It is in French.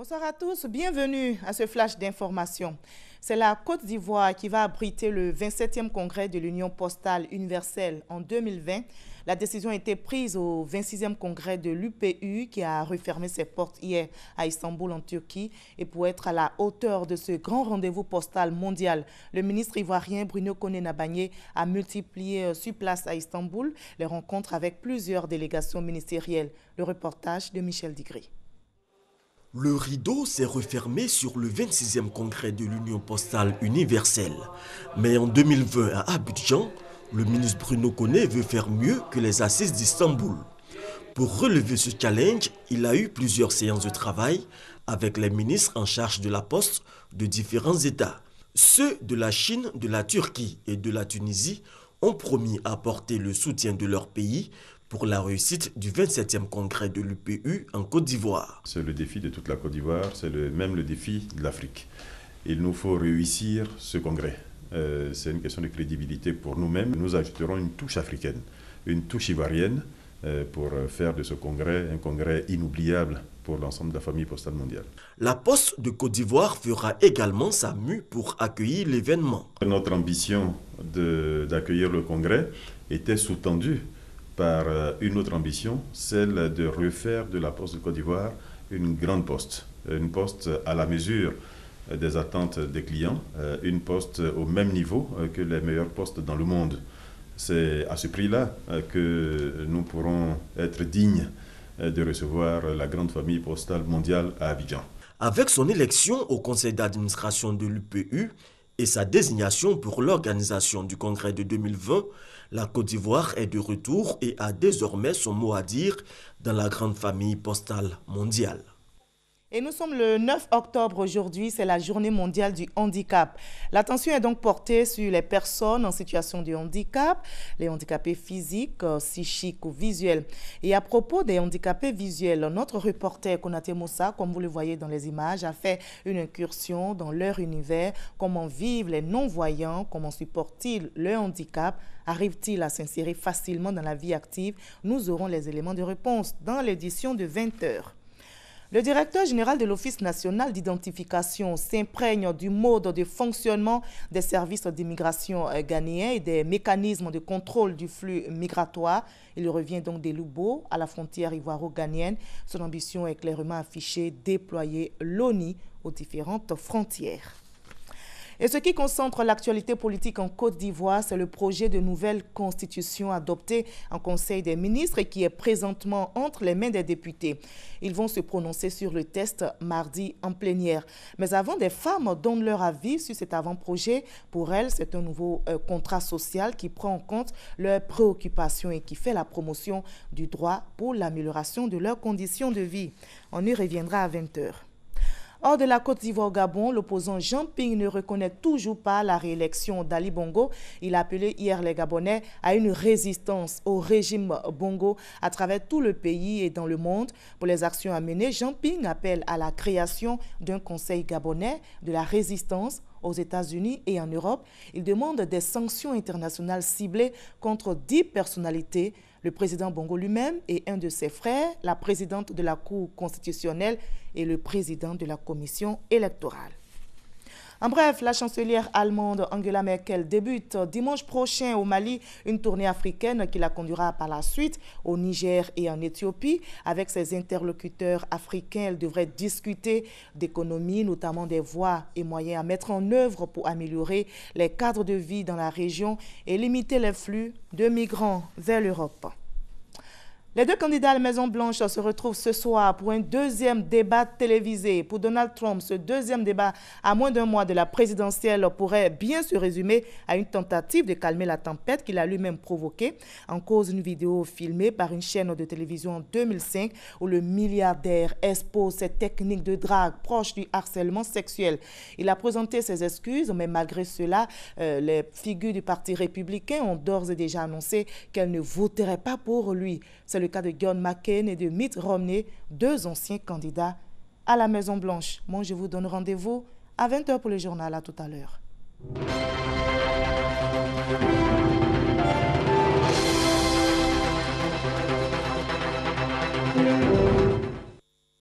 Bonsoir à tous, bienvenue à ce flash d'information. C'est la Côte d'Ivoire qui va abriter le 27e congrès de l'Union postale universelle en 2020. La décision a été prise au 26e congrès de l'UPU qui a refermé ses portes hier à Istanbul en Turquie. Et pour être à la hauteur de ce grand rendez-vous postal mondial, le ministre ivoirien Bruno Koné-Nabagné a multiplié sur place à Istanbul les rencontres avec plusieurs délégations ministérielles. Le reportage de Michel Digré. Le rideau s'est refermé sur le 26e congrès de l'Union postale universelle. Mais en 2020 à Abidjan, le ministre Bruno Koné veut faire mieux que les assises d'Istanbul. Pour relever ce challenge, il a eu plusieurs séances de travail avec les ministres en charge de la poste de différents États. Ceux de la Chine, de la Turquie et de la Tunisie ont promis à apporter le soutien de leur pays pour la réussite du 27e congrès de l'UPU en Côte d'Ivoire. C'est le défi de toute la Côte d'Ivoire, c'est même le défi de l'Afrique. Il nous faut réussir ce congrès. C'est une question de crédibilité pour nous-mêmes. Nous ajouterons une touche africaine, une touche ivoirienne pour faire de ce congrès un congrès inoubliable pour l'ensemble de la famille postale mondiale. La Poste de Côte d'Ivoire fera également sa mue pour accueillir l'événement. Notre ambition d'accueillir le congrès était sous-tendue par une autre ambition, celle de refaire de la Poste de Côte d'Ivoire une grande poste, une poste à la mesure des attentes des clients, une poste au même niveau que les meilleures postes dans le monde. C'est à ce prix-là que nous pourrons être dignes de recevoir la grande famille postale mondiale à Abidjan. Avec son élection au conseil d'administration de l'UPU et sa désignation pour l'organisation du congrès de 2020, la Côte d'Ivoire est de retour et a désormais son mot à dire dans la grande famille postale mondiale. Et nous sommes le 9 octobre aujourd'hui, c'est la journée mondiale du handicap. L'attention est donc portée sur les personnes en situation de handicap, les handicapés physiques, psychiques ou visuels. Et à propos des handicapés visuels, notre reporter Konaté Moussa, comme vous le voyez dans les images, a fait une incursion dans leur univers. Comment vivent les non-voyants, comment supportent-ils le handicap, arrivent-ils à s'insérer facilement dans la vie active? Nous aurons les éléments de réponse dans l'édition de 20h. Le directeur général de l'Office national d'identification s'imprègne du mode de fonctionnement des services d'immigration ghanéens et des mécanismes de contrôle du flux migratoire. Il revient donc des Loubeaux à la frontière ivoiro-ghanéenne. Son ambition est clairement affichée, déployer l'ONI aux différentes frontières. Et ce qui concentre l'actualité politique en Côte d'Ivoire, c'est le projet de nouvelle constitution adopté en Conseil des ministres et qui est présentement entre les mains des députés. Ils vont se prononcer sur le texte mardi en plénière. Mais avant, des femmes donnent leur avis sur cet avant-projet. Pour elles, c'est un nouveau contrat social qui prend en compte leurs préoccupations et qui fait la promotion du droit pour l'amélioration de leurs conditions de vie. On y reviendra à 20h. Hors de la Côte d'Ivoire au Gabon, l'opposant Jean Ping ne reconnaît toujours pas la réélection d'Ali Bongo. Il a appelé hier les Gabonais à une résistance au régime Bongo à travers tout le pays et dans le monde. Pour les actions à mener, Jean Ping appelle à la création d'un conseil gabonais de la résistance aux États-Unis et en Europe. Il demande des sanctions internationales ciblées contre 10 personnalités. Le président Bongo lui-même et un de ses frères, la présidente de la Cour constitutionnelle et le président de la commission électorale. En bref, la chancelière allemande Angela Merkel débute dimanche prochain au Mali une tournée africaine qui la conduira par la suite au Niger et en Éthiopie. Avec ses interlocuteurs africains, elle devrait discuter d'économie, notamment des voies et moyens à mettre en œuvre pour améliorer les cadres de vie dans la région et limiter les flux de migrants vers l'Europe. Les deux candidats à la Maison-Blanche se retrouvent ce soir pour un deuxième débat télévisé. Pour Donald Trump, ce deuxième débat à moins d'un mois de la présidentielle pourrait bien se résumer à une tentative de calmer la tempête qu'il a lui-même provoquée. En cause, une vidéo filmée par une chaîne de télévision en 2005 où le milliardaire expose ses techniques de drague proches du harcèlement sexuel. Il a présenté ses excuses, mais malgré cela, les figures du Parti républicain ont d'ores et déjà annoncé qu'elles ne voteraient pas pour lui. C'est le cas de John McCain et de Mitt Romney, deux anciens candidats à la Maison-Blanche. Moi, je vous donne rendez-vous à 20h pour le journal. À tout à l'heure.